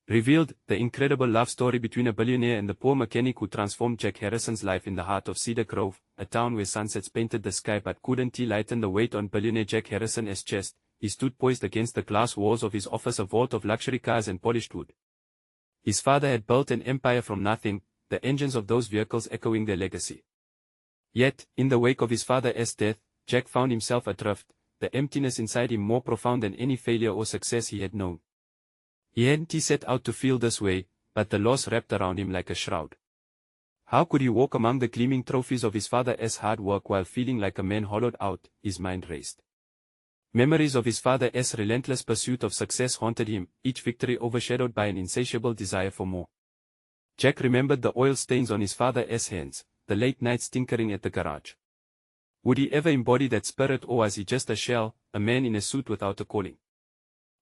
revealed the incredible love story between a billionaire and the poor mechanic who transformed Jack Harrison's life in the heart of Cedar Grove, a town where sunsets painted the sky. But couldn't he lighten the weight on billionaire Jack Harrison's chest? He stood poised against the glass walls of his office, a vault of luxury cars and polished wood. His father had built an empire from nothing, the engines of those vehicles echoing their legacy. Yet, in the wake of his father's death, Jack found himself adrift, the emptiness inside him more profound than any failure or success he had known. He hadn't set out to feel this way, but the loss wrapped around him like a shroud. How could he walk among the gleaming trophies of his father's hard work while feeling like a man hollowed out? His mind raced. Memories of his father's relentless pursuit of success haunted him, each victory overshadowed by an insatiable desire for more. Jack remembered the oil stains on his father's hands, the late nights tinkering at the garage. Would he ever embody that spirit, or was he just a shell, a man in a suit without a calling?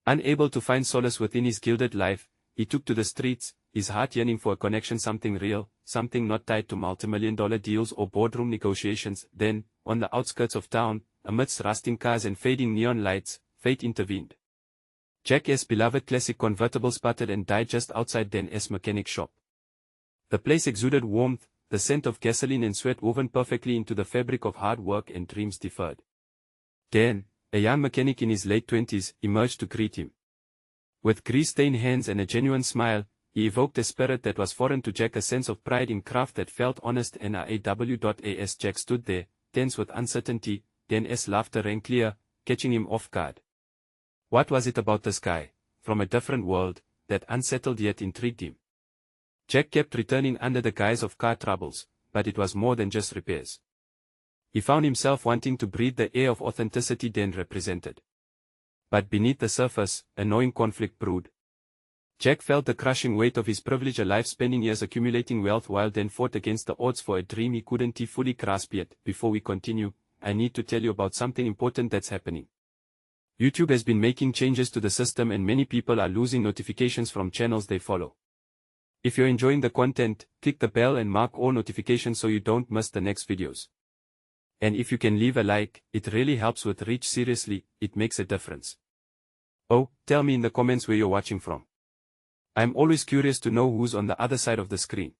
Unable to find solace within his gilded life, he took to the streets, his heart yearning for a connection, something real, something not tied to multimillion-dollar deals or boardroom negotiations. Then, on the outskirts of town, amidst rusting cars and fading neon lights, fate intervened. Jack's beloved classic convertible sputtered and died just outside Dan's mechanic shop. The place exuded warmth, the scent of gasoline and sweat woven perfectly into the fabric of hard work and dreams deferred. Dan, a young mechanic in his late 20s, emerged to greet him. With grease-stained hands and a genuine smile, he evoked a spirit that was foreign to Jack, a sense of pride in craft that felt honest and as Jack stood there, tense with uncertainty. Dan's laughter rang clear, catching him off guard. What was it about this guy, from a different world, that unsettled yet intrigued him? Jack kept returning under the guise of car troubles, but it was more than just repairs. He found himself wanting to breathe the air of authenticity Dan represented. But beneath the surface, a gnawing conflict brewed. Jack felt the crushing weight of his privilege, a life spending years accumulating wealth, while Dan fought against the odds for a dream he couldn't fully grasp yet. Before we continue, I need to tell you about something important that's happening. YouTube has been making changes to the system and many people are losing notifications from channels they follow. If you're enjoying the content, click the bell and mark all notifications so you don't miss the next videos. And if you can leave a like, it really helps with reach. Seriously, it makes a difference. Oh, tell me in the comments where you're watching from. I'm always curious to know who's on the other side of the screen.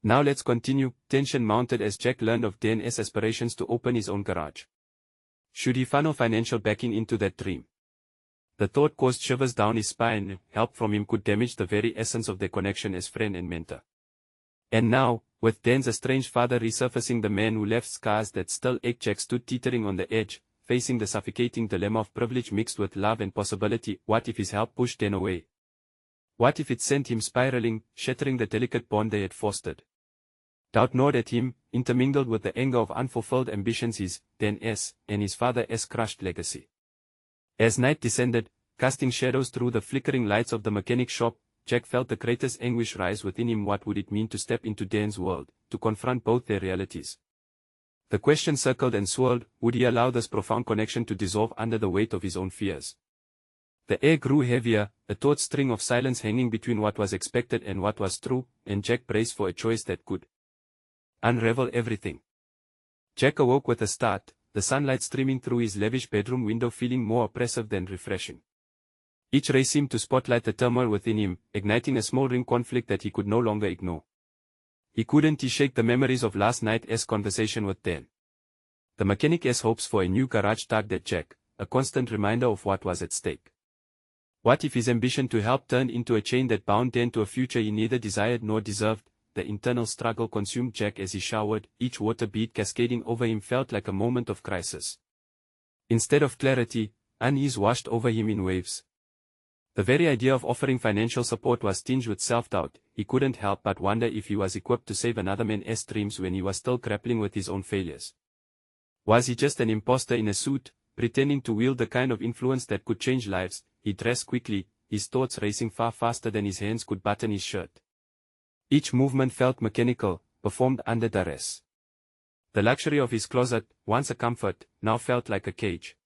Now let's continue. Tension mounted as Jack learned of Dan's aspirations to open his own garage. Should he funnel financial backing into that dream? The thought caused shivers down his spine. Help from him could damage the very essence of their connection as friend and mentor. And now, with Dan's estranged father resurfacing, the man who left scars that still ache, Jack stood teetering on the edge, facing the suffocating dilemma of privilege mixed with love and possibility. What if his help pushed Dan away? What if it sent him spiraling, shattering the delicate bond they had fostered? Doubt gnawed at him, intermingled with the anger of unfulfilled ambitions, his, Dan's, and his father's crushed legacy. As night descended, casting shadows through the flickering lights of the mechanic shop, Jack felt the greatest anguish rise within him. What would it mean to step into Dan's world, to confront both their realities? The question circled and swirled. Would he allow this profound connection to dissolve under the weight of his own fears? The air grew heavier, a taut string of silence hanging between what was expected and what was true, and Jack braced for a choice that could unravel everything. Jack awoke with a start, the sunlight streaming through his lavish bedroom window feeling more oppressive than refreshing. Each ray seemed to spotlight the turmoil within him, igniting a smoldering conflict that he could no longer ignore. He couldn't shake the memories of last night's conversation with Dan. The mechanic's hopes for a new garage tugged at Jack, a constant reminder of what was at stake. What if his ambition to help turned into a chain that bound Dan to a future he neither desired nor deserved? The internal struggle consumed Jack as he showered. Each water bead cascading over him felt like a moment of crisis. Instead of clarity, unease washed over him in waves. The very idea of offering financial support was tinged with self-doubt. He couldn't help but wonder if he was equipped to save another man's dreams when he was still grappling with his own failures. Was he just an imposter in a suit, pretending to wield the kind of influence that could change lives? He dressed quickly, his thoughts racing far faster than his hands could button his shirt. Each movement felt mechanical, performed under duress. The luxury of his closet, once a comfort, now felt like a cage.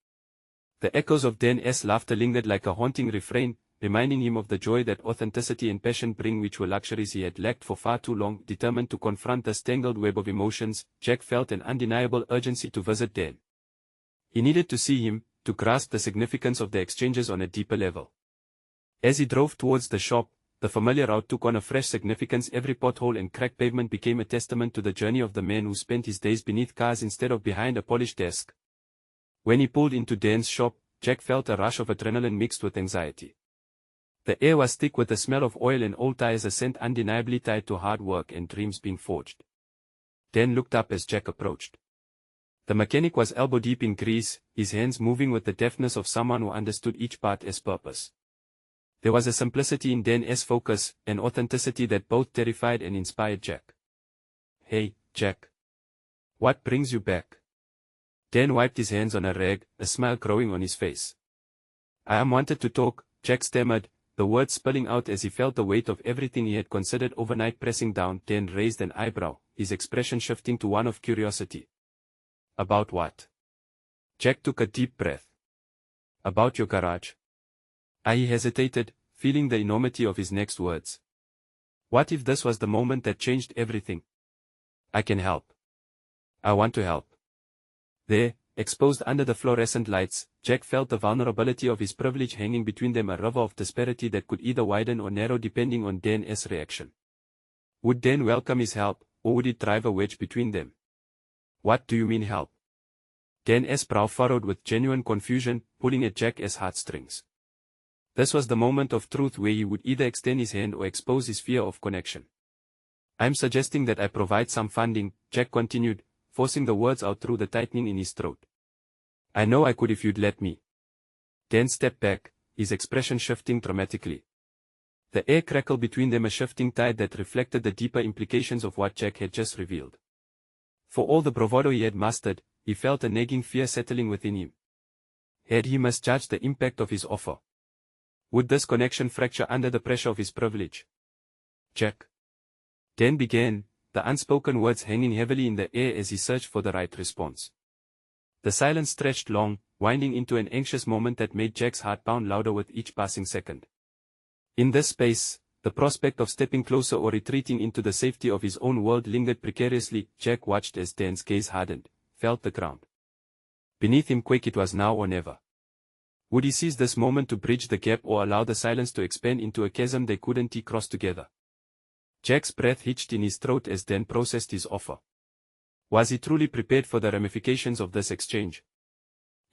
The echoes of Dan's laughter lingered like a haunting refrain, reminding him of the joy that authenticity and passion bring, which were luxuries he had lacked for far too long. Determined to confront this tangled web of emotions, Jack felt an undeniable urgency to visit Dan. He needed to see him, to grasp the significance of the exchanges on a deeper level. As he drove towards the shop, the familiar route took on a fresh significance. Every pothole and cracked pavement became a testament to the journey of the man who spent his days beneath cars instead of behind a polished desk. When he pulled into Dan's shop, Jack felt a rush of adrenaline mixed with anxiety. The air was thick with the smell of oil and old tires, a scent undeniably tied to hard work and dreams being forged. Dan looked up as Jack approached. The mechanic was elbow-deep in grease, his hands moving with the deftness of someone who understood each part's purpose. There was a simplicity in Dan's focus, an authenticity that both terrified and inspired Jack. "Hey, Jack. What brings you back?" Dan wiped his hands on a rag, a smile growing on his face. "I wanted to talk," Jack stammered, the words spilling out as he felt the weight of everything he had considered overnight pressing down. Dan raised an eyebrow, his expression shifting to one of curiosity. "About what?" Jack took a deep breath. "About your garage." He hesitated, feeling the enormity of his next words. What if this was the moment that changed everything? "I can help. I want to help." There, exposed under the fluorescent lights, Jack felt the vulnerability of his privilege hanging between them, a river of disparity that could either widen or narrow depending on Dan's reaction. Would Dan welcome his help, or would it drive a wedge between them? "What do you mean help?" Dan's brow furrowed with genuine confusion, pulling at Jack's heartstrings. This was the moment of truth where he would either extend his hand or expose his fear of connection. "I'm suggesting that I provide some funding," Jack continued, forcing the words out through the tightening in his throat. "I know I could if you'd let me." Dan stepped back, his expression shifting dramatically. The air crackled between them, a shifting tide that reflected the deeper implications of what Jack had just revealed. For all the bravado he had mustered, he felt a nagging fear settling within him. Had he misjudged the impact of his offer? Would this connection fracture under the pressure of his privilege? "Jack," Dan began, the unspoken words hanging heavily in the air as he searched for the right response. The silence stretched long, winding into an anxious moment that made Jack's heart pound louder with each passing second. In this space, the prospect of stepping closer or retreating into the safety of his own world lingered precariously. Jack watched as Dan's gaze hardened, felt the ground beneath him quake. It was now or never. Would he seize this moment to bridge the gap or allow the silence to expand into a chasm they couldn't cross together? Jack's breath hitched in his throat as Dan processed his offer. Was he truly prepared for the ramifications of this exchange?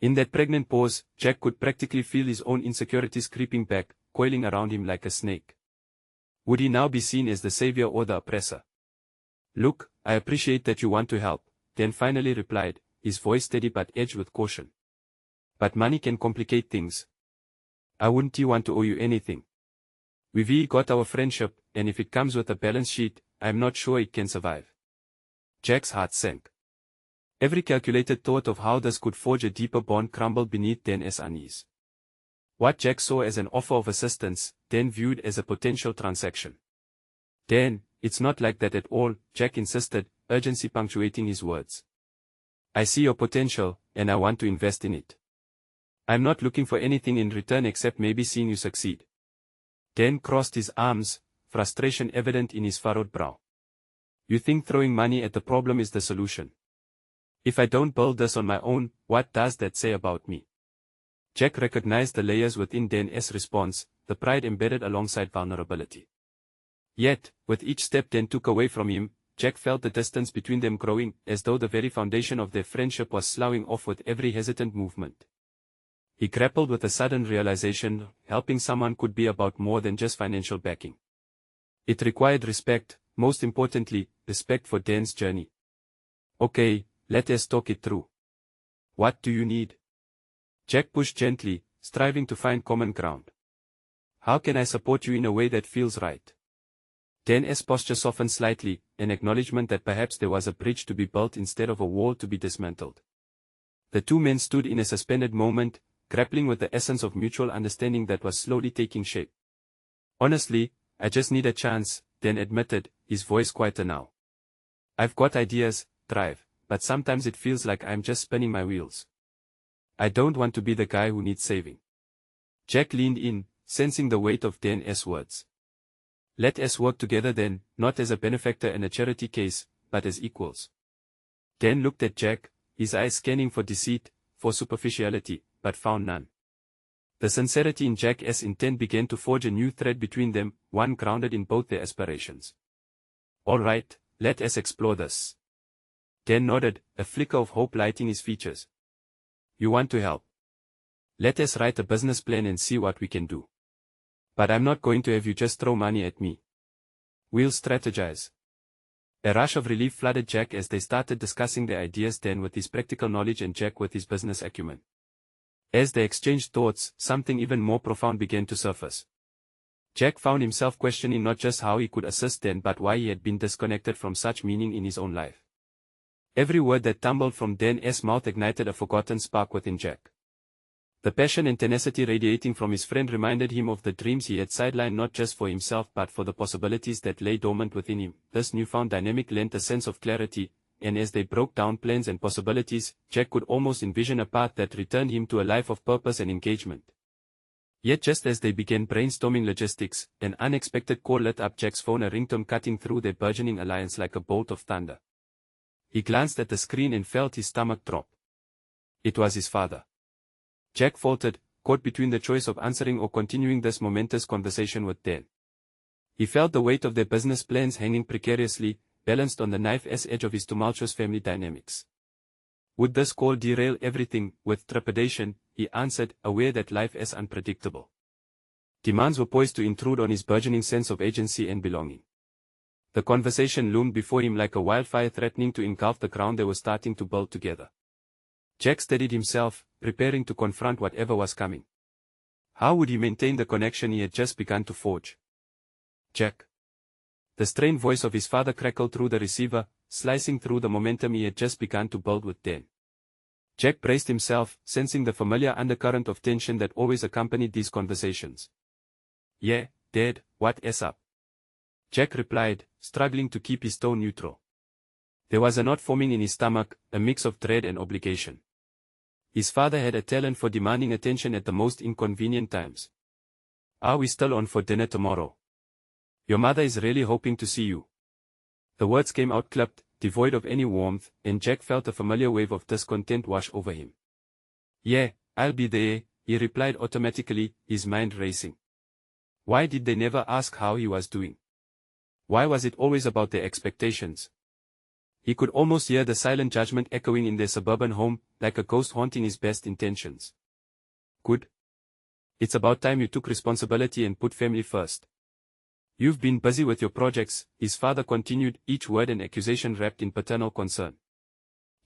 In that pregnant pause, Jack could practically feel his own insecurities creeping back, coiling around him like a snake. Would he now be seen as the savior or the oppressor? "Look, I appreciate that you want to help," Dan finally replied, his voice steady but edged with caution. "But money can complicate things. I wouldn't want to owe you anything. We've got our friendship, and if it comes with a balance sheet, I'm not sure it can survive." Jack's heart sank. Every calculated thought of how this could forge a deeper bond crumbled beneath Dan's unease. What Jack saw as an offer of assistance, Dan viewed as a potential transaction. "Dan, it's not like that at all," Jack insisted, urgency punctuating his words. "I see your potential, and I want to invest in it. I'm not looking for anything in return except maybe seeing you succeed." Dan crossed his arms, frustration evident in his furrowed brow. "You think throwing money at the problem is the solution? If I don't build this on my own, what does that say about me?" Jack recognized the layers within Dan's response, the pride embedded alongside vulnerability. Yet, with each step Dan took away from him, Jack felt the distance between them growing, as though the very foundation of their friendship was sloughing off with every hesitant movement. He grappled with a sudden realization: helping someone could be about more than just financial backing. It required respect, most importantly, respect for Dan's journey. "Okay, let us talk it through. What do you need?" Jack pushed gently, striving to find common ground. "How can I support you in a way that feels right?" Dan's posture softened slightly, an acknowledgement that perhaps there was a bridge to be built instead of a wall to be dismantled. The two men stood in a suspended moment, grappling with the essence of mutual understanding that was slowly taking shape. "Honestly, I just need a chance," Dan admitted, his voice quieter now. "I've got ideas, drive, but sometimes it feels like I'm just spinning my wheels. I don't want to be the guy who needs saving." Jack leaned in, sensing the weight of Dan's words. "Let us work together then, not as a benefactor in a charity case, but as equals." Dan looked at Jack, his eyes scanning for deceit, for superficiality, but found none. The sincerity in Jack's intent began to forge a new thread between them, one grounded in both their aspirations. "All right, let us explore this." Dan nodded, a flicker of hope lighting his features. "You want to help? Let us write a business plan and see what we can do. But I'm not going to have you just throw money at me. We'll strategize." A rush of relief flooded Jack as they started discussing their ideas, Dan with his practical knowledge and Jack with his business acumen. As they exchanged thoughts, something even more profound began to surface. Jack found himself questioning not just how he could assist Dan but why he had been disconnected from such meaning in his own life. Every word that tumbled from Dan's mouth ignited a forgotten spark within Jack. The passion and tenacity radiating from his friend reminded him of the dreams he had sidelined not just for himself but for the possibilities that lay dormant within him. This newfound dynamic lent a sense of clarity, and as they broke down plans and possibilities, Jack could almost envision a path that returned him to a life of purpose and engagement. Yet just as they began brainstorming logistics, an unexpected call lit up Jack's phone, a ringtone cutting through their burgeoning alliance like a bolt of thunder. He glanced at the screen and felt his stomach drop. It was his father. Jack faltered, caught between the choice of answering or continuing this momentous conversation with Dan. He felt the weight of their business plans hanging precariously, balanced on the knife's edge of his tumultuous family dynamics. Would this call derail everything? With trepidation, he answered, aware that life is unpredictable. Demands were poised to intrude on his burgeoning sense of agency and belonging. The conversation loomed before him like a wildfire threatening to engulf the ground they were starting to build together. Jack steadied himself, preparing to confront whatever was coming. How would he maintain the connection he had just begun to forge? "Jack." The strained voice of his father crackled through the receiver, slicing through the momentum he had just begun to build with Dan. Jack braced himself, sensing the familiar undercurrent of tension that always accompanied these conversations. "Yeah, Dad, what's up?" Jack replied, struggling to keep his tone neutral. There was a knot forming in his stomach, a mix of dread and obligation. His father had a talent for demanding attention at the most inconvenient times. "Are we still on for dinner tomorrow? Your mother is really hoping to see you." The words came out clipped, devoid of any warmth, and Jack felt a familiar wave of discontent wash over him. "Yeah, I'll be there," he replied automatically, his mind racing. Why did they never ask how he was doing? Why was it always about their expectations? He could almost hear the silent judgment echoing in their suburban home, like a ghost haunting his best intentions. "Good. It's about time you took responsibility and put family first. You've been busy with your projects," his father continued, each word an accusation wrapped in paternal concern.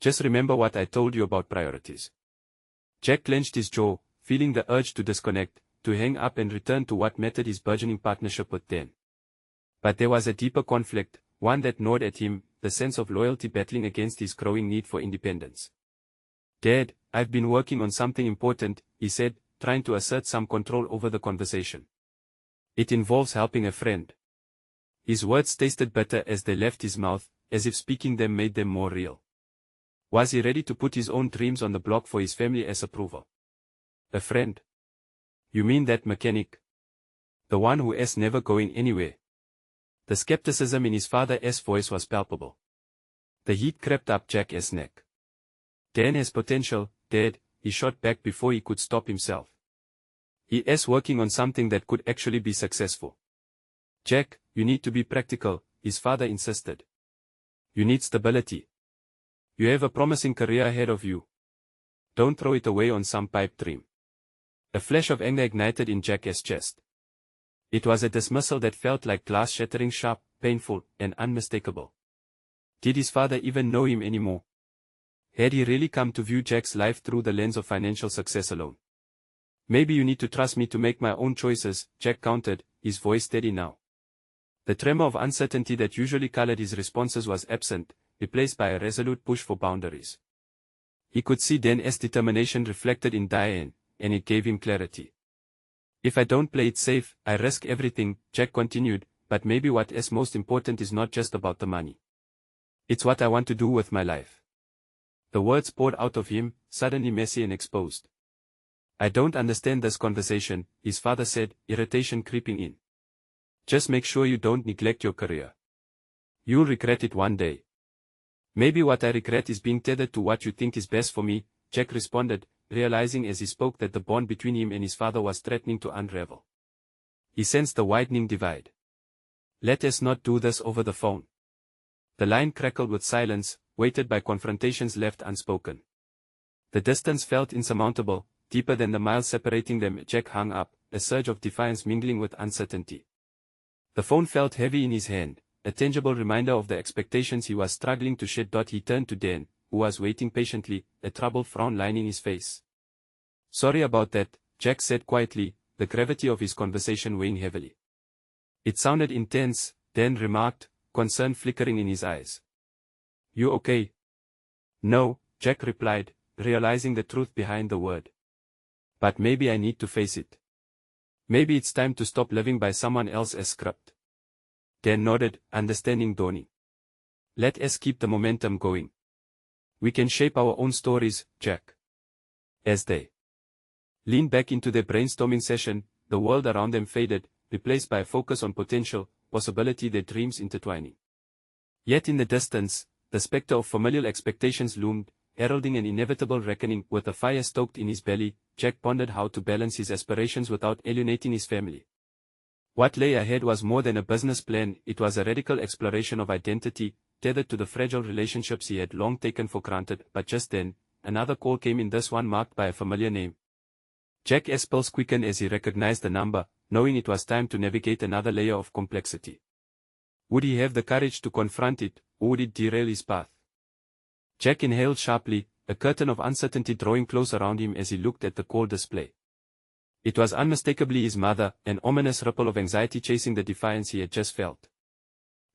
"Just remember what I told you about priorities." Jack clenched his jaw, feeling the urge to disconnect, to hang up and return to what mattered, his burgeoning partnership with Dan. But there was a deeper conflict, one that gnawed at him, the sense of loyalty battling against his growing need for independence. "Dad, I've been working on something important," he said, trying to assert some control over the conversation. "It involves helping a friend." His words tasted bitter as they left his mouth, as if speaking them made them more real. Was he ready to put his own dreams on the block for his family as approval? "A friend? You mean that mechanic? The one who is never going anywhere?" The skepticism in his father's voice was palpable. The heat crept up Jack's neck. "Dan has potential, Dad," he shot back before he could stop himself. "He is working on something that could actually be successful." "Jack, you need to be practical," his father insisted. "You need stability. You have a promising career ahead of you. Don't throw it away on some pipe dream." A flash of anger ignited in Jack's chest. It was a dismissal that felt like glass shattering, sharp, painful, and unmistakable. Did his father even know him anymore? Had he really come to view Jack's life through the lens of financial success alone? "Maybe you need to trust me to make my own choices," Jack countered, his voice steady now. The tremor of uncertainty that usually colored his responses was absent, replaced by a resolute push for boundaries. He could see Dan's determination reflected in Diane, and it gave him clarity. "If I don't play it safe, I risk everything," Jack continued, "but maybe what is most important is not just about the money. It's what I want to do with my life." The words poured out of him, suddenly messy and exposed. "I don't understand this conversation," his father said, irritation creeping in. "Just make sure you don't neglect your career. You'll regret it one day." "Maybe what I regret is being tethered to what you think is best for me," Jack responded, realizing as he spoke that the bond between him and his father was threatening to unravel. He sensed the widening divide. Let us not do this over the phone. The line crackled with silence, weighted by confrontations left unspoken. The distance felt insurmountable, deeper than the miles separating them. Jack hung up, a surge of defiance mingling with uncertainty. The phone felt heavy in his hand, a tangible reminder of the expectations he was struggling to shed. He turned to Dan, who was waiting patiently, a troubled frown lining his face. Sorry about that, Jack said quietly, the gravity of his conversation weighing heavily. It sounded intense, Dan remarked, concern flickering in his eyes. You okay? No, Jack replied, realizing the truth behind the word. But maybe I need to face it. Maybe it's time to stop living by someone else's script. Dan nodded, understanding Donnie. Let us keep the momentum going. We can shape our own stories, Jack. As they leaned back into their brainstorming session, the world around them faded, replaced by a focus on potential, possibility, their dreams intertwining. Yet in the distance, the specter of familial expectations loomed, heralding an inevitable reckoning. With a fire stoked in his belly, Jack pondered how to balance his aspirations without alienating his family. What lay ahead was more than a business plan, it was a radical exploration of identity, tethered to the fragile relationships he had long taken for granted. But just then, another call came in, this one marked by a familiar name. Jack's pulse quickened as he recognized the number, knowing it was time to navigate another layer of complexity. Would he have the courage to confront it, or would it derail his path? Jack inhaled sharply, a curtain of uncertainty drawing close around him as he looked at the call display. It was unmistakably his mother, an ominous ripple of anxiety chasing the defiance he had just felt.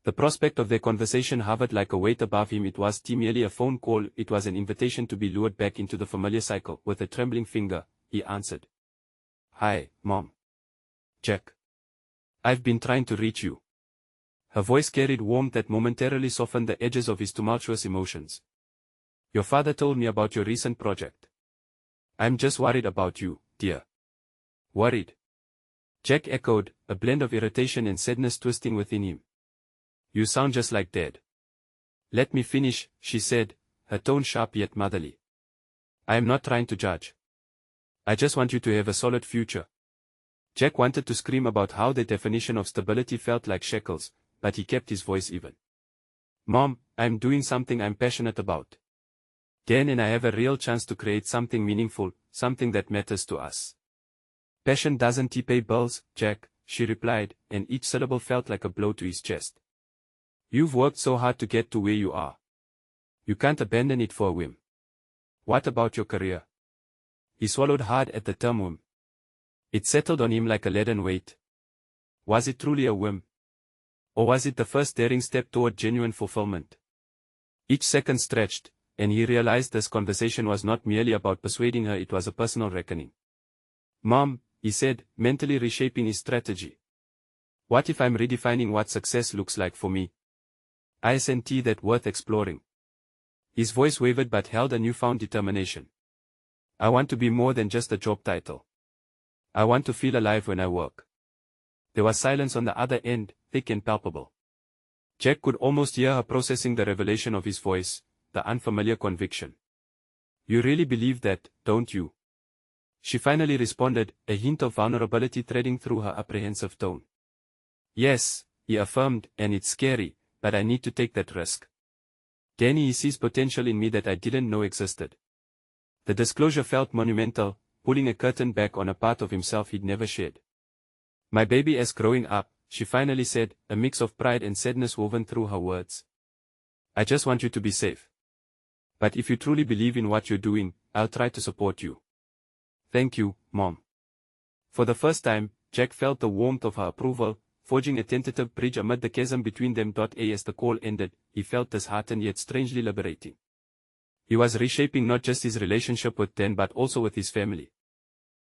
The prospect of their conversation hovered like a weight above him. It was merely a phone call, it was an invitation to be lured back into the familiar cycle. With a trembling finger, he answered. Hi, Mom. Jack. I've been trying to reach you. Her voice carried warmth that momentarily softened the edges of his tumultuous emotions. Your father told me about your recent project. I'm just worried about you, dear. Worried? Jack echoed, a blend of irritation and sadness twisting within him. You sound just like Dad. Let me finish, she said, her tone sharp yet motherly. I am not trying to judge. I just want you to have a solid future. Jack wanted to scream about how the definition of stability felt like shackles, but he kept his voice even. Mom, I'm doing something I'm passionate about. Dan and I have a real chance to create something meaningful, something that matters to us. Passion doesn't pay bills, Jack, she replied, and each syllable felt like a blow to his chest. You've worked so hard to get to where you are. You can't abandon it for a whim. What about your career? He swallowed hard at the term whim. It settled on him like a leaden weight. Was it truly a whim? Or was it the first daring step toward genuine fulfillment? Each second stretched, and he realized this conversation was not merely about persuading her, it was a personal reckoning. Mom, he said, mentally reshaping his strategy. What if I'm redefining what success looks like for me? Isn't that worth exploring? His voice wavered but held a newfound determination. I want to be more than just a job title. I want to feel alive when I work. There was silence on the other end, thick and palpable. Jack could almost hear her processing the revelation of his voice, the unfamiliar conviction. You really believe that, don't you? She finally responded, a hint of vulnerability threading through her apprehensive tone. Yes, he affirmed, and it's scary, but I need to take that risk. Danny, he sees potential in me that I didn't know existed. The disclosure felt monumental, pulling a curtain back on a part of himself he'd never shared. My baby is growing up, she finally said, a mix of pride and sadness woven through her words. I just want you to be safe. But if you truly believe in what you're doing, I'll try to support you. Thank you, Mom. For the first time, Jack felt the warmth of her approval, forging a tentative bridge amid the chasm between them. As the call ended, he felt disheartened yet strangely liberating. He was reshaping not just his relationship with Dan but also with his family.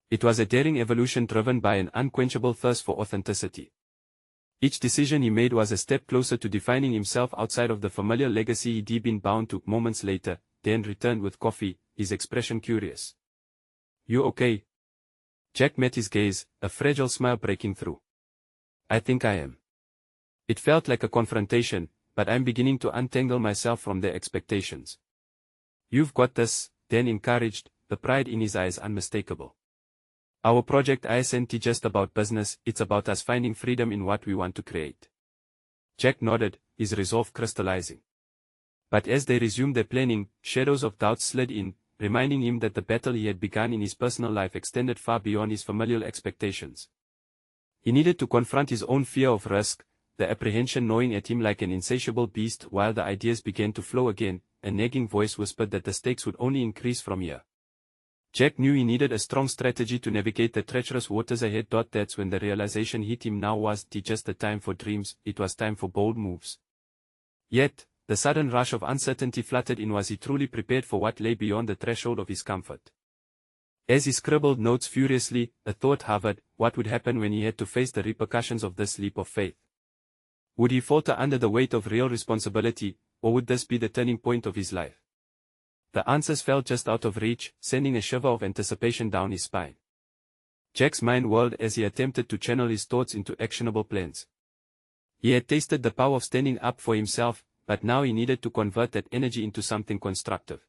It was a daring evolution driven by an unquenchable thirst for authenticity. Each decision he made was a step closer to defining himself outside of the familiar legacy he'd been bound to. Moments later, Dan returned with coffee, his expression curious. You okay? Jack met his gaze, a fragile smile breaking through. I think I am. It felt like a confrontation, but I'm beginning to untangle myself from their expectations. You've got this, then encouraged, the pride in his eyes unmistakable. Our project isn't just about business, it's about us finding freedom in what we want to create. Jack nodded, his resolve crystallizing. But as they resumed their planning, shadows of doubt slid in, reminding him that the battle he had begun in his personal life extended far beyond his familial expectations. He needed to confront his own fear of risk, the apprehension gnawing at him like an insatiable beast. While the ideas began to flow again, a nagging voice whispered that the stakes would only increase from here. Jack knew he needed a strong strategy to navigate the treacherous waters ahead. That's when the realization hit him. Now wasn't just the time for dreams, it was time for bold moves. Yet, the sudden rush of uncertainty flooded in. Was he truly prepared for what lay beyond the threshold of his comfort? As he scribbled notes furiously, a thought hovered: what would happen when he had to face the repercussions of this leap of faith? Would he falter under the weight of real responsibility, or would this be the turning point of his life? The answers felt just out of reach, sending a shiver of anticipation down his spine. Jack's mind whirled as he attempted to channel his thoughts into actionable plans. He had tasted the power of standing up for himself, but now he needed to convert that energy into something constructive.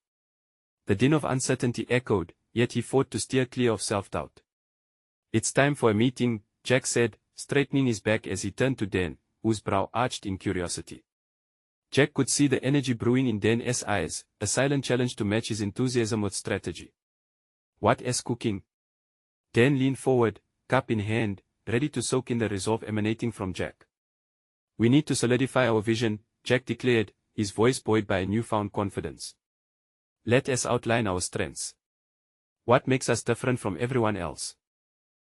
The din of uncertainty echoed, yet he fought to steer clear of self-doubt. "It's time for a meeting," Jack said, straightening his back as he turned to Dan, whose brow arched in curiosity. Jack could see the energy brewing in Dan's eyes, a silent challenge to match his enthusiasm with strategy. "What's cooking?" Dan leaned forward, cup in hand, ready to soak in the resolve emanating from Jack. "We need to solidify our vision," Jack declared, his voice buoyed by a newfound confidence. "Let us outline our strengths. What makes us different from everyone else?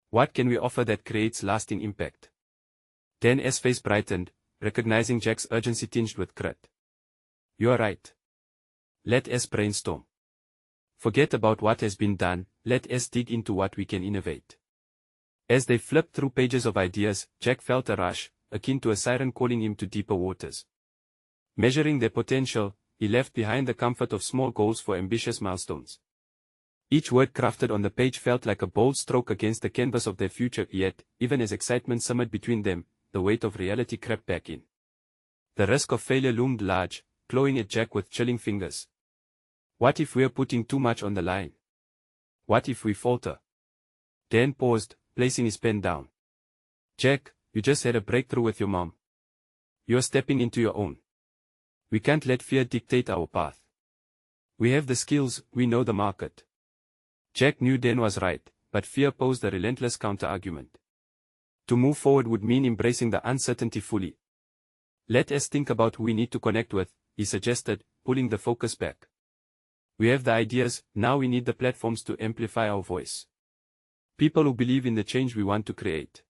What can we offer that creates lasting impact?" Dan's face brightened, recognizing Jack's urgency tinged with grit. "You're right. Let us brainstorm. Forget about what has been done, let us dig into what we can innovate." As they flipped through pages of ideas, Jack felt a rush, akin to a siren calling him to deeper waters. Measuring their potential, he left behind the comfort of small goals for ambitious milestones. Each word crafted on the page felt like a bold stroke against the canvas of their future. Yet, even as excitement simmered between them, the weight of reality crept back in. The risk of failure loomed large, clawing at Jack with chilling fingers. What if we're putting too much on the line? What if we falter? Dan paused, placing his pen down. "Jack, you just had a breakthrough with your mom. You're stepping into your own. We can't let fear dictate our path. We have the skills, we know the market." Jack knew Dan was right, but fear posed a relentless counter-argument. To move forward would mean embracing the uncertainty fully. "Let us think about who we need to connect with," he suggested, pulling the focus back. "We have the ideas, now we need the platforms to amplify our voice. People who believe in the change we want to create."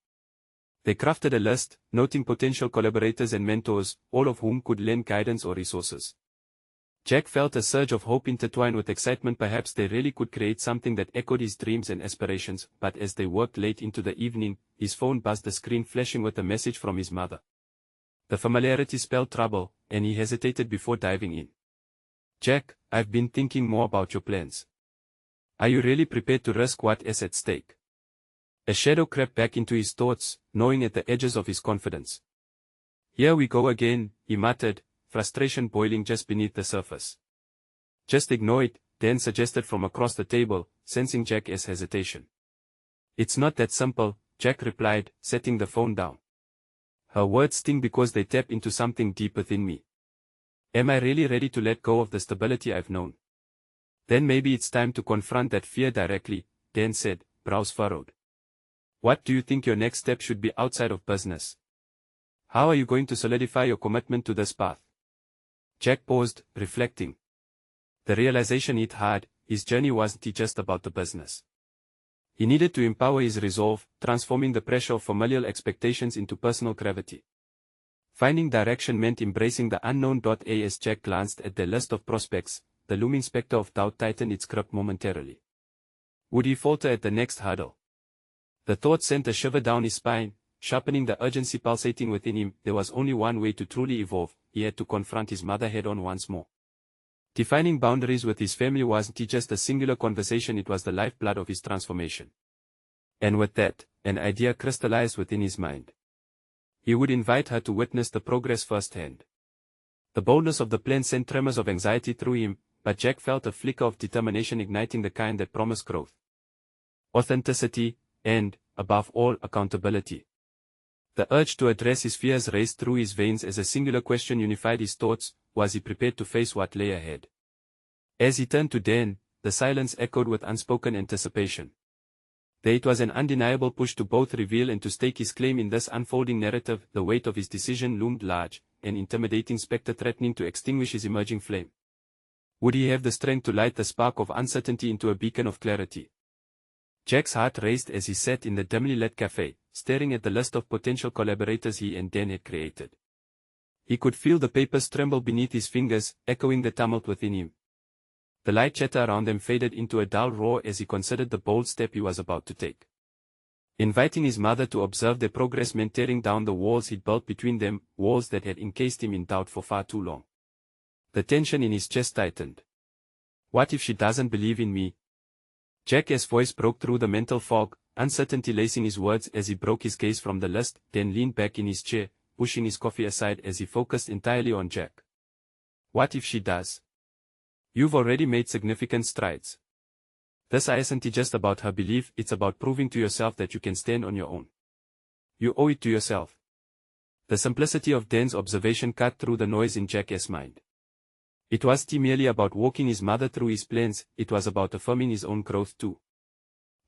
They crafted a list, noting potential collaborators and mentors, all of whom could lend guidance or resources. Jack felt a surge of hope intertwined with excitement. Perhaps they really could create something that echoed his dreams and aspirations. But as they worked late into the evening, his phone buzzed, the screen flashing with a message from his mother. The familiarity spelled trouble, and he hesitated before diving in. "Jack, I've been thinking more about your plans. Are you really prepared to risk what is at stake?" A shadow crept back into his thoughts, gnawing at the edges of his confidence. "Here we go again," he muttered, frustration boiling just beneath the surface. "Just ignore it," Dan suggested from across the table, sensing Jack's hesitation. "It's not that simple," Jack replied, setting the phone down. "Her words sting because they tap into something deep within me. Am I really ready to let go of the stability I've known? Then maybe it's time to confront that fear directly," Dan said, brows furrowed. "What do you think your next step should be outside of business? How are you going to solidify your commitment to this path?" Jack paused, reflecting. The realization hit hard, his journey wasn't just about the business. He needed to empower his resolve, transforming the pressure of familial expectations into personal gravity. Finding direction meant embracing the unknown. As Jack glanced at the list of prospects, the looming specter of doubt tightened its grip momentarily. Would he falter at the next hurdle? The thought sent a shiver down his spine, sharpening the urgency pulsating within him. There was only one way to truly evolve. He had to confront his mother head-on once more. Defining boundaries with his family wasn't just a singular conversation, it was the lifeblood of his transformation. And with that, an idea crystallized within his mind. He would invite her to witness the progress firsthand. The boldness of the plan sent tremors of anxiety through him, but Jack felt a flicker of determination igniting the kind that promised growth, authenticity, and, above all, accountability. The urge to address his fears raced through his veins as a singular question unified his thoughts: was he prepared to face what lay ahead? As he turned to Dan, the silence echoed with unspoken anticipation. There it was, an undeniable push to both reveal and to stake his claim in this unfolding narrative. The weight of his decision loomed large, an intimidating specter threatening to extinguish his emerging flame. Would he have the strength to light the spark of uncertainty into a beacon of clarity? Jack's heart raced as he sat in the dimly lit cafe, staring at the list of potential collaborators he and Dan had created. He could feel the papers tremble beneath his fingers, echoing the tumult within him. The light chatter around them faded into a dull roar as he considered the bold step he was about to take. Inviting his mother to observe their progress meant tearing down the walls he'd built between them, walls that had encased him in doubt for far too long. The tension in his chest tightened. What if she doesn't believe in me? Jack's voice broke through the mental fog, uncertainty lacing his words as he broke his gaze from the list, then leaned back in his chair, pushing his coffee aside as he focused entirely on Jack. What if she does? You've already made significant strides. This isn't just about her belief, it's about proving to yourself that you can stand on your own. You owe it to yourself. The simplicity of Dan's observation cut through the noise in Jack's mind. It wasn't merely about walking his mother through his plans, it was about affirming his own growth too.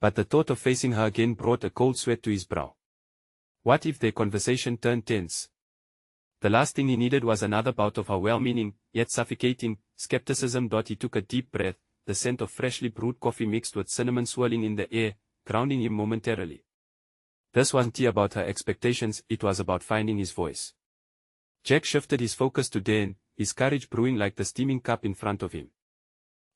But the thought of facing her again brought a cold sweat to his brow. What if their conversation turned tense? The last thing he needed was another bout of her well-meaning, yet suffocating, skepticism. He took a deep breath, the scent of freshly brewed coffee mixed with cinnamon swirling in the air, grounding him momentarily. This wasn't about her expectations, it was about finding his voice. Jack shifted his focus to Dan, his courage brewing like the steaming cup in front of him.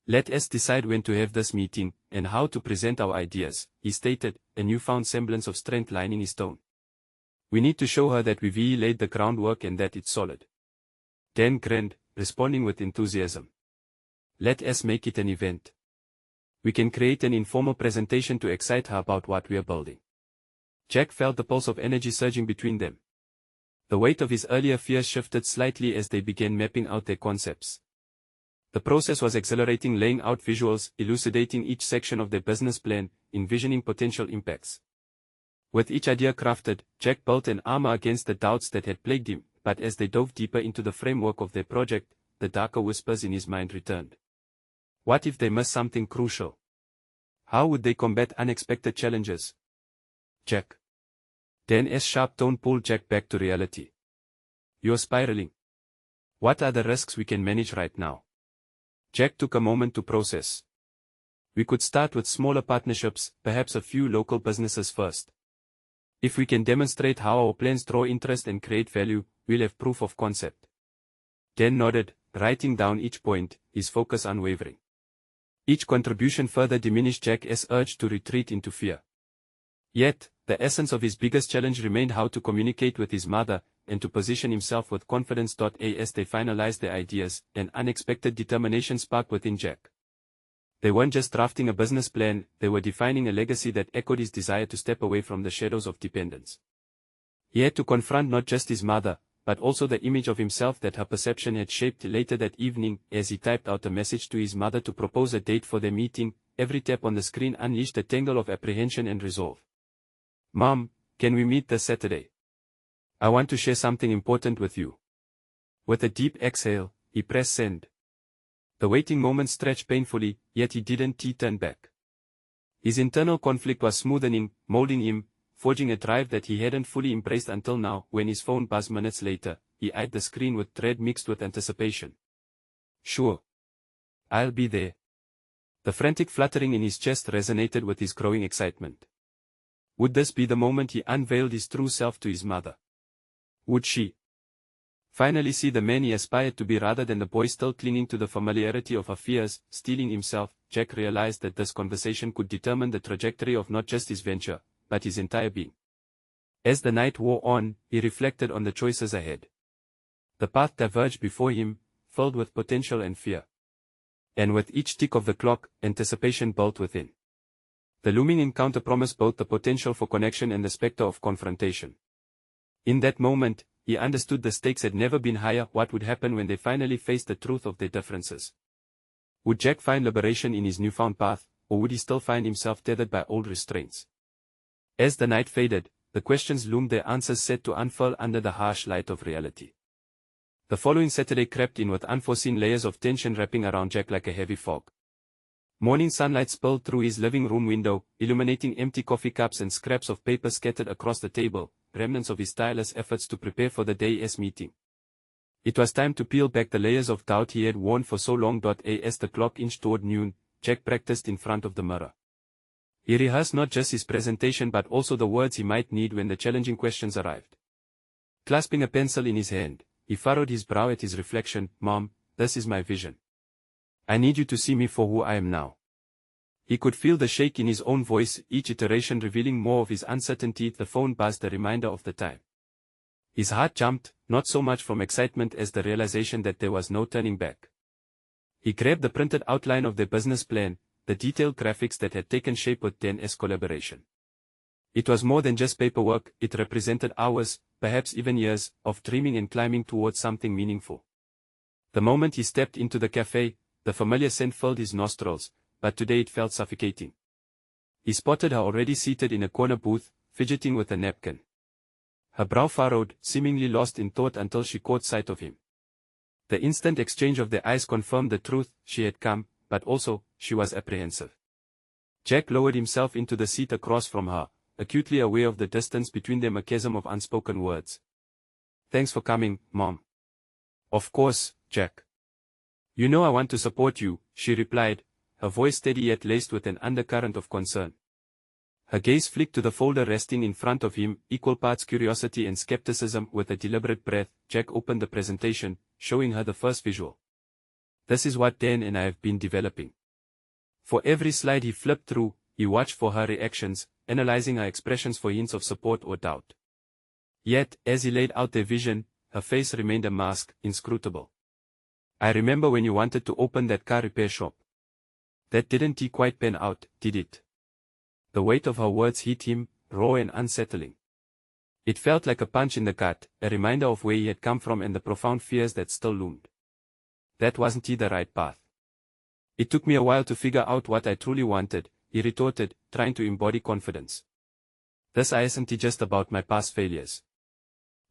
Let us decide when to have this meeting, and how to present our ideas, he stated, a newfound semblance of strength lining his tone. We need to show her that we've laid the groundwork and that it's solid. Dan grinned, responding with enthusiasm. Let us make it an event. We can create an informal presentation to excite her about what we are building. Jack felt the pulse of energy surging between them. The weight of his earlier fears shifted slightly as they began mapping out their concepts. The process was exhilarating, laying out visuals, elucidating each section of their business plan, envisioning potential impacts. With each idea crafted, Jack built an armor against the doubts that had plagued him, but as they dove deeper into the framework of their project, the darker whispers in his mind returned. What if they missed something crucial? How would they combat unexpected challenges? Jack. Dan's sharp tone pulled Jack back to reality. You're spiraling. What are the risks we can manage right now? Jack took a moment to process. We could start with smaller partnerships, perhaps a few local businesses first. If we can demonstrate how our plans draw interest and create value, we'll have proof of concept. Dan nodded, writing down each point, his focus unwavering. Each contribution further diminished Jack's urge to retreat into fear. Yet, the essence of his biggest challenge remained how to communicate with his mother, and to position himself with confidence. As they finalized their ideas, an unexpected determination sparked within Jack. They weren't just drafting a business plan, they were defining a legacy that echoed his desire to step away from the shadows of dependence. He had to confront not just his mother, but also the image of himself that her perception had shaped. Later that evening, as he typed out a message to his mother to propose a date for their meeting, every tap on the screen unleashed a tangle of apprehension and resolve. Mom, can we meet this Saturday? I want to share something important with you. With a deep exhale, he pressed send. The waiting moment stretched painfully, yet he didn't turn back. His internal conflict was smoothing, molding him, forging a drive that he hadn't fully embraced until now. When his phone buzzed minutes later, he eyed the screen with dread mixed with anticipation. Sure. I'll be there. The frantic fluttering in his chest resonated with his growing excitement. Would this be the moment he unveiled his true self to his mother? Would she finally see the man he aspired to be rather than the boy still clinging to the familiarity of her fears? Steeling himself, Jack realized that this conversation could determine the trajectory of not just his venture, but his entire being. As the night wore on, he reflected on the choices ahead. The path diverged before him, filled with potential and fear. And with each tick of the clock, anticipation built within. The looming encounter promised both the potential for connection and the specter of confrontation. In that moment, he understood the stakes had never been higher. What would happen when they finally faced the truth of their differences? Would Jack find liberation in his newfound path, or would he still find himself tethered by old restraints? As the night faded, the questions loomed, their answers set to unfurl under the harsh light of reality. The following Saturday crept in with unforeseen layers of tension wrapping around Jack like a heavy fog. Morning sunlight spilled through his living room window, illuminating empty coffee cups and scraps of paper scattered across the table, remnants of his tireless efforts to prepare for the day's meeting. It was time to peel back the layers of doubt he had worn for so long. As the clock inched toward noon, Jack practiced in front of the mirror. He rehearsed not just his presentation but also the words he might need when the challenging questions arrived. Clasping a pencil in his hand, he furrowed his brow at his reflection. "Mom, this is my vision. I need you to see me for who I am now." He could feel the shake in his own voice, each iteration revealing more of his uncertainty. The phone buzzed, a reminder of the time. His heart jumped, not so much from excitement as the realization that there was no turning back. He grabbed the printed outline of their business plan, the detailed graphics that had taken shape with Dan's collaboration. It was more than just paperwork, it represented hours, perhaps even years, of dreaming and climbing towards something meaningful. The moment he stepped into the cafe, the familiar scent filled his nostrils, but today it felt suffocating. He spotted her already seated in a corner booth, fidgeting with a napkin. Her brow furrowed, seemingly lost in thought until she caught sight of him. The instant exchange of their eyes confirmed the truth. She had come, but also, she was apprehensive. Jack lowered himself into the seat across from her, acutely aware of the distance between them, a chasm of unspoken words. "Thanks for coming, Mom." "Of course, Jack. You know I want to support you," she replied, her voice steady yet laced with an undercurrent of concern. Her gaze flicked to the folder resting in front of him, equal parts curiosity and skepticism. With a deliberate breath, Jack opened the presentation, showing her the first visual. "This is what Dan and I have been developing." For every slide he flipped through, he watched for her reactions, analyzing her expressions for hints of support or doubt. Yet, as he laid out their vision, her face remained a mask, inscrutable. "I remember when you wanted to open that car repair shop. That didn't quite pan out, did it?" The weight of her words hit him, raw and unsettling. It felt like a punch in the gut, a reminder of where he had come from and the profound fears that still loomed. "That wasn't the right path. It took me a while to figure out what I truly wanted," he retorted, trying to embody confidence. "This isn't just about my past failures.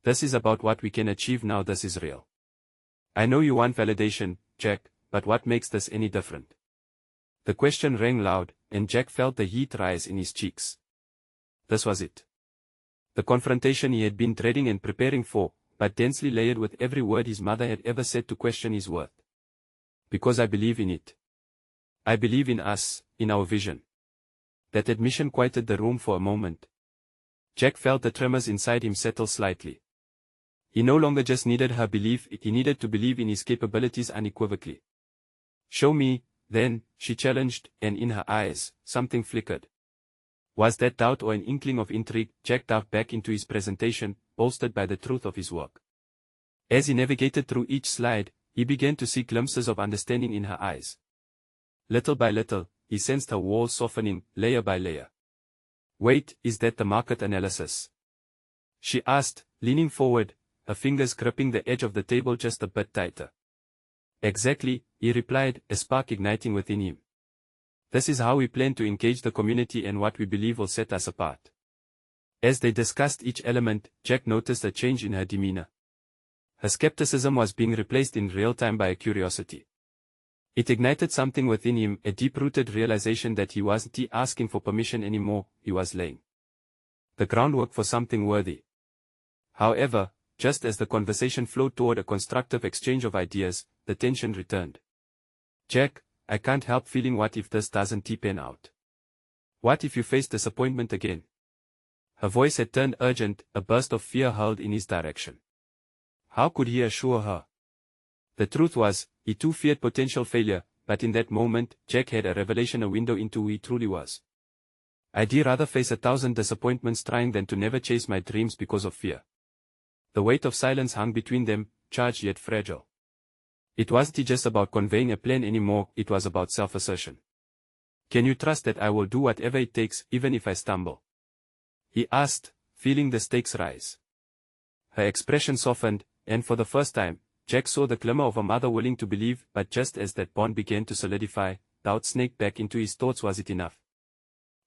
This is about what we can achieve now. This is real. I know you want validation, Jack, but what makes this any different?" The question rang loud, and Jack felt the heat rise in his cheeks. This was it. The confrontation he had been dreading and preparing for, but densely layered with every word his mother had ever said to question his worth. "Because I believe in it. I believe in us, in our vision." That admission quieted the room for a moment. Jack felt the tremors inside him settle slightly. He no longer just needed her belief, he needed to believe in his capabilities unequivocally. "Show me, then," she challenged, and in her eyes, something flickered. Was that doubt or an inkling of intrigue? Jack dived back into his presentation, bolstered by the truth of his work. As he navigated through each slide, he began to see glimpses of understanding in her eyes. Little by little, he sensed her walls softening, layer by layer. "Wait, is that the market analysis?" she asked, leaning forward, her fingers gripping the edge of the table just a bit tighter. "Exactly," he replied, a spark igniting within him. "This is how we plan to engage the community and what we believe will set us apart." As they discussed each element, Jack noticed a change in her demeanor. Her skepticism was being replaced in real time by a curiosity. It ignited something within him, a deep-rooted realization that he wasn't asking for permission anymore, he was laying the groundwork for something worthy. However, just as the conversation flowed toward a constructive exchange of ideas, the tension returned. "Jack, I can't help feeling, what if this doesn't pan out? What if you face disappointment again?" Her voice had turned urgent, a burst of fear hurled in his direction. How could he assure her? The truth was, he too feared potential failure, but in that moment, Jack had a revelation, a window into who he truly was. "I'd rather face 1,000 disappointments trying than to never chase my dreams because of fear." The weight of silence hung between them, charged yet fragile. It wasn't just about conveying a plan anymore, it was about self-assertion. "Can you trust that I will do whatever it takes, even if I stumble?" he asked, feeling the stakes rise. Her expression softened, and for the first time, Jack saw the glimmer of a mother willing to believe, but just as that bond began to solidify, doubt snaked back into his thoughts. Was it enough?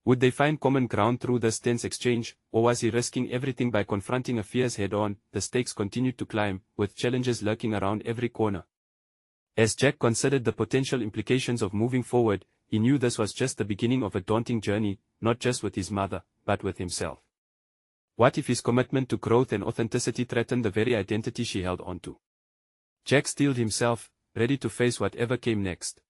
Would they find common ground through this tense exchange, or was he risking everything by confronting her fears head-on? The stakes continued to climb, with challenges lurking around every corner. As Jack considered the potential implications of moving forward, he knew this was just the beginning of a daunting journey, not just with his mother, but with himself. What if his commitment to growth and authenticity threatened the very identity she held onto? Jack steeled himself, ready to face whatever came next.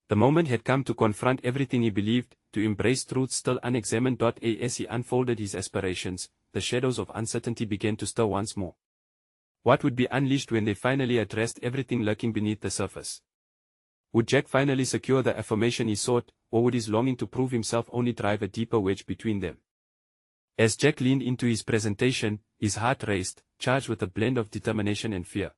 The moment had come to confront everything he believed, to embrace truths still unexamined. As he unfolded his aspirations, the shadows of uncertainty began to stir once more. What would be unleashed when they finally addressed everything lurking beneath the surface? Would Jack finally secure the affirmation he sought, or would his longing to prove himself only drive a deeper wedge between them? As Jack leaned into his presentation, his heart raced, charged with a blend of determination and fear.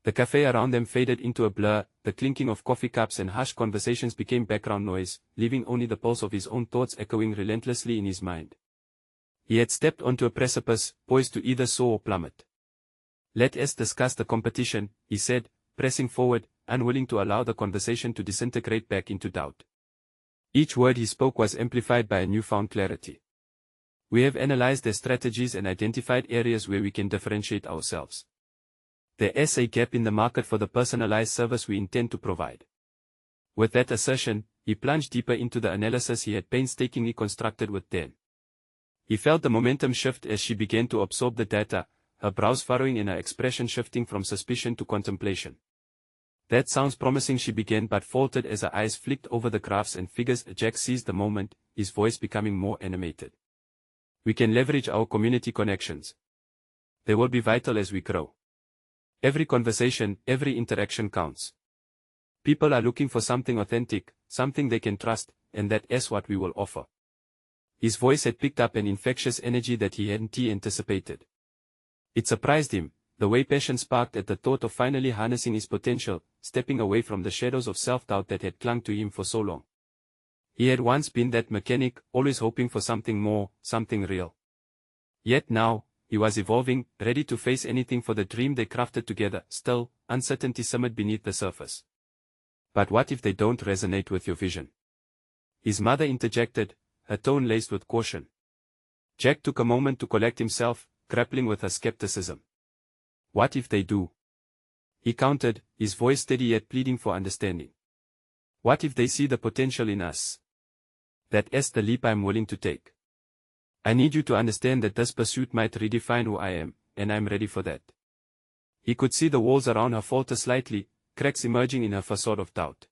The cafe around them faded into a blur, the clinking of coffee cups and hushed conversations became background noise, leaving only the pulse of his own thoughts echoing relentlessly in his mind. He had stepped onto a precipice, poised to either soar or plummet. "Let us discuss the competition," he said, pressing forward, unwilling to allow the conversation to disintegrate back into doubt. Each word he spoke was amplified by a newfound clarity. "We have analyzed their strategies and identified areas where we can differentiate ourselves. There is a gap in the market for the personalized service we intend to provide." With that assertion, he plunged deeper into the analysis he had painstakingly constructed with Dan. He felt the momentum shift as she began to absorb the data, her brows furrowing and her expression shifting from suspicion to contemplation. "That sounds promising," she began, but faltered as her eyes flicked over the graphs and figures. Jack seized the moment, his voice becoming more animated. "We can leverage our community connections. They will be vital as we grow. Every conversation, every interaction counts. People are looking for something authentic, something they can trust, and that is what we will offer." His voice had picked up an infectious energy that he hadn't anticipated. It surprised him, the way passion sparked at the thought of finally harnessing his potential, stepping away from the shadows of self-doubt that had clung to him for so long. He had once been that mechanic, always hoping for something more, something real. Yet now, he was evolving, ready to face anything for the dream they crafted together. Still, uncertainty simmered beneath the surface. "But what if they don't resonate with your vision?" his mother interjected, her tone laced with caution. Jack took a moment to collect himself, grappling with her skepticism. "What if they do?" he countered, his voice steady yet pleading for understanding. "What if they see the potential in us? That is the leap I'm willing to take. I need you to understand that this pursuit might redefine who I am, and I'm ready for that." He could see the walls around her falter slightly, cracks emerging in her facade of doubt.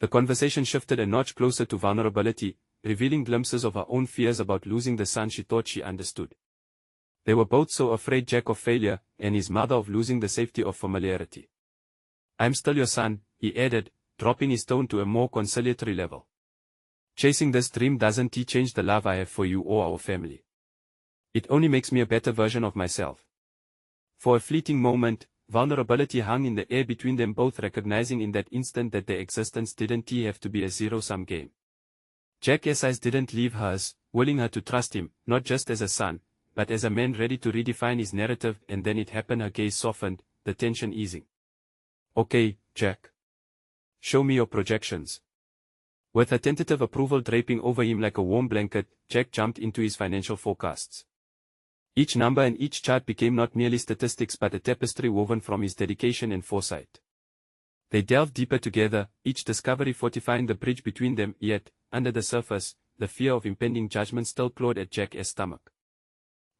The conversation shifted a notch closer to vulnerability, revealing glimpses of her own fears about losing the son she thought she understood. They were both so afraid, Jack of failure, and his mother of losing the safety of familiarity. "I'm still your son," he added, dropping his tone to a more conciliatory level. "Chasing this dream doesn't change the love I have for you or our family. It only makes me a better version of myself." For a fleeting moment, vulnerability hung in the air between them both, recognizing in that instant that their existence didn't have to be a zero-sum game. Jack's eyes didn't leave hers, willing her to trust him, not just as a son, but as a man ready to redefine his narrative. And then it happened. Her gaze softened, the tension easing. "Okay, Jack. Show me your projections." With a tentative approval draping over him like a warm blanket, Jack jumped into his financial forecasts. Each number and each chart became not merely statistics but a tapestry woven from his dedication and foresight. They delved deeper together, each discovery fortifying the bridge between them, yet, under the surface, the fear of impending judgment still clawed at Jack's stomach.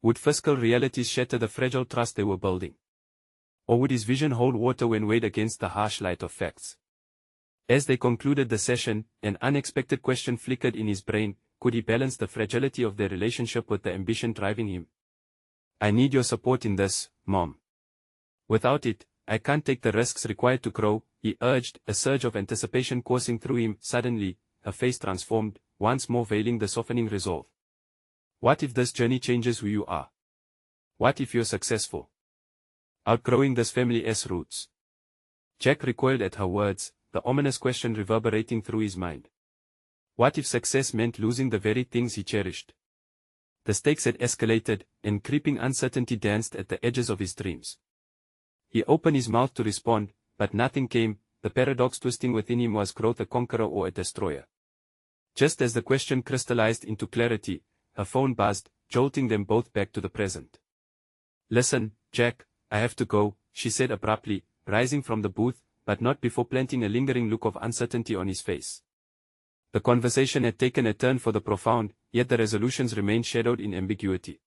Would fiscal realities shatter the fragile trust they were building? Or would his vision hold water when weighed against the harsh light of facts? As they concluded the session, an unexpected question flickered in his brain: could he balance the fragility of their relationship with the ambition driving him? "I need your support in this, Mom. Without it, I can't take the risks required to grow," he urged, a surge of anticipation coursing through him. Suddenly, her face transformed, once more veiling the softening resolve. "What if this journey changes who you are? What if you're successful? Outgrowing this family's roots?" Jack recoiled at her words, the ominous question reverberating through his mind. What if success meant losing the very things he cherished? The stakes had escalated, and creeping uncertainty danced at the edges of his dreams. He opened his mouth to respond, but nothing came. The paradox twisting within him was growth a conqueror or a destroyer. Just as the question crystallized into clarity, her phone buzzed, jolting them both back to the present. "Listen, Jack, I have to go," she said abruptly, rising from the booth, but not before planting a lingering look of uncertainty on his face. The conversation had taken a turn for the profound, yet the resolutions remained shadowed in ambiguity.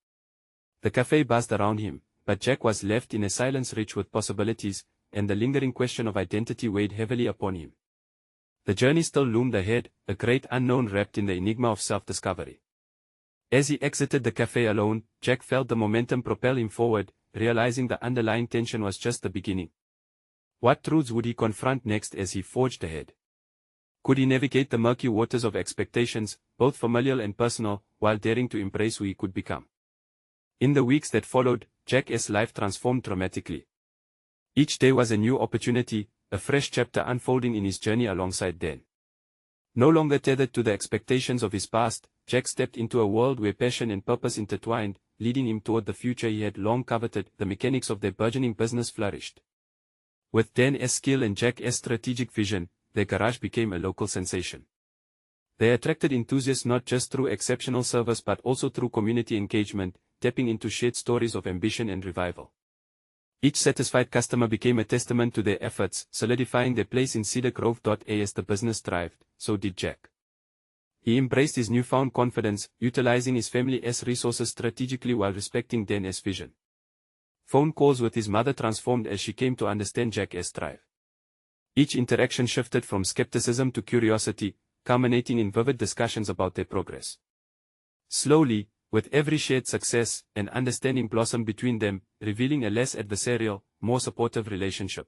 The cafe buzzed around him, but Jack was left in a silence rich with possibilities, and the lingering question of identity weighed heavily upon him. The journey still loomed ahead, a great unknown wrapped in the enigma of self-discovery. As he exited the cafe alone, Jack felt the momentum propel him forward, realizing the underlying tension was just the beginning. What truths would he confront next as he forged ahead? Could he navigate the murky waters of expectations, both familial and personal, while daring to embrace who he could become? In the weeks that followed, Jack's life transformed dramatically. Each day was a new opportunity, a fresh chapter unfolding in his journey alongside Dan. No longer tethered to the expectations of his past, Jack stepped into a world where passion and purpose intertwined, leading him toward the future he had long coveted. The mechanics of their burgeoning business flourished. With Dan's skill and Jack's strategic vision, their garage became a local sensation. They attracted enthusiasts not just through exceptional service but also through community engagement, tapping into shared stories of ambition and revival. Each satisfied customer became a testament to their efforts, solidifying their place in Cedar Grove. As the business thrived, so did Jack. He embraced his newfound confidence, utilizing his family's resources strategically while respecting Dan's vision. Phone calls with his mother transformed as she came to understand Jack's drive. Each interaction shifted from skepticism to curiosity, culminating in vivid discussions about their progress. Slowly, with every shared success, an understanding blossomed between them, revealing a less adversarial, more supportive relationship.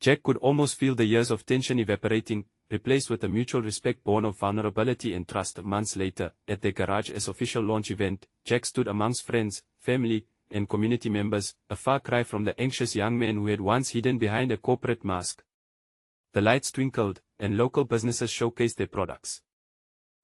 Jack could almost feel the years of tension evaporating, replaced with a mutual respect born of vulnerability and trust. Months later, at their garage's official launch event, Jack stood amongst friends, family, and community members, a far cry from the anxious young man who had once hidden behind a corporate mask. The lights twinkled, and local businesses showcased their products.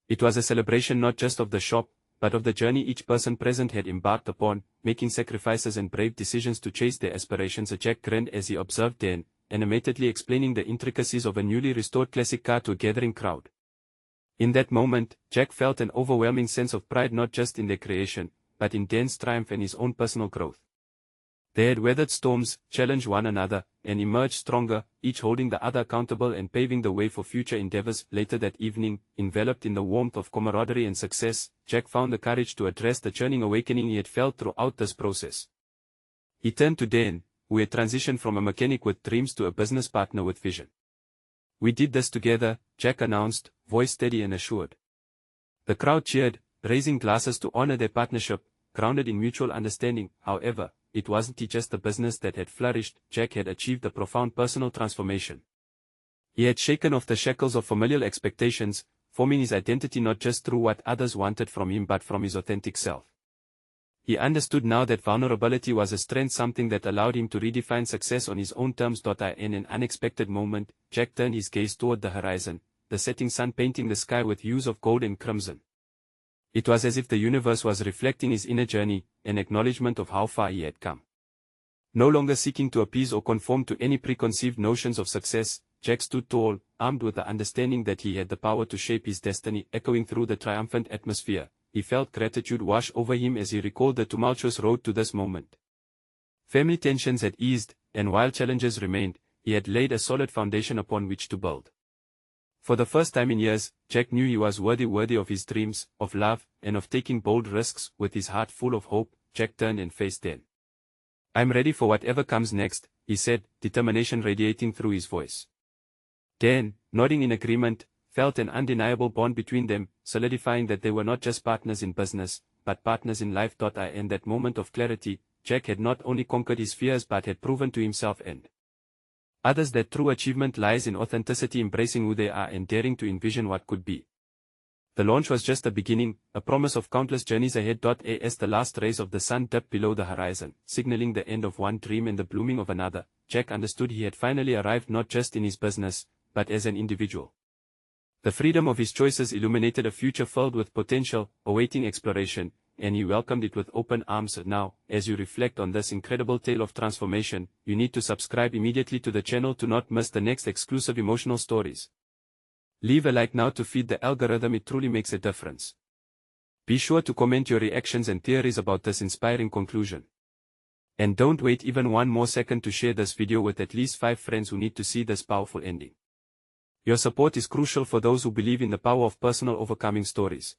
It was a celebration not just of the shop, but of the journey each person present had embarked upon, making sacrifices and brave decisions to chase their aspirations. Jack grinned as he observed Dan, animatedly explaining the intricacies of a newly restored classic car to a gathering crowd. In that moment, Jack felt an overwhelming sense of pride not just in their creation, but in Dan's triumph and his own personal growth. They had weathered storms, challenged one another, and emerged stronger, each holding the other accountable and paving the way for future endeavors. Later that evening, enveloped in the warmth of camaraderie and success, Jack found the courage to address the churning awakening he had felt throughout this process. He turned to Dan, who had transitioned from a mechanic with dreams to a business partner with vision. "We did this together," Jack announced, voice steady and assured. The crowd cheered, raising glasses to honor their partnership, grounded in mutual understanding. However, it wasn't just the business that had flourished. Jack had achieved a profound personal transformation. He had shaken off the shackles of familial expectations, forming his identity not just through what others wanted from him but from his authentic self. He understood now that vulnerability was a strength, something that allowed him to redefine success on his own terms. In an unexpected moment, Jack turned his gaze toward the horizon, the setting sun painting the sky with hues of gold and crimson. It was as if the universe was reflecting his inner journey, an acknowledgement of how far he had come. No longer seeking to appease or conform to any preconceived notions of success, Jack stood tall, armed with the understanding that he had the power to shape his destiny. Echoing through the triumphant atmosphere, he felt gratitude wash over him as he recalled the tumultuous road to this moment. Family tensions had eased, and while challenges remained, he had laid a solid foundation upon which to build. For the first time in years, Jack knew he was worthy of his dreams, of love, and of taking bold risks. With his heart full of hope, Jack turned and faced Dan. "I'm ready for whatever comes next," he said, determination radiating through his voice. Dan, nodding in agreement, felt an undeniable bond between them, solidifying that they were not just partners in business, but partners in life. In that moment of clarity, Jack had not only conquered his fears but had proven to himself and others that true achievement lies in authenticity, embracing who they are and daring to envision what could be. The launch was just the beginning, a promise of countless journeys ahead. As the last rays of the sun dipped below the horizon, signaling the end of one dream and the blooming of another, Jack understood he had finally arrived not just in his business, but as an individual. The freedom of his choices illuminated a future filled with potential, awaiting exploration, and he welcomed it with open arms. Now, as you reflect on this incredible tale of transformation, you need to subscribe immediately to the channel to not miss the next exclusive emotional stories. Leave a like now to feed the algorithm, it truly makes a difference. Be sure to comment your reactions and theories about this inspiring conclusion. And don't wait even one more second to share this video with at least 5 friends who need to see this powerful ending. Your support is crucial for those who believe in the power of personal overcoming stories.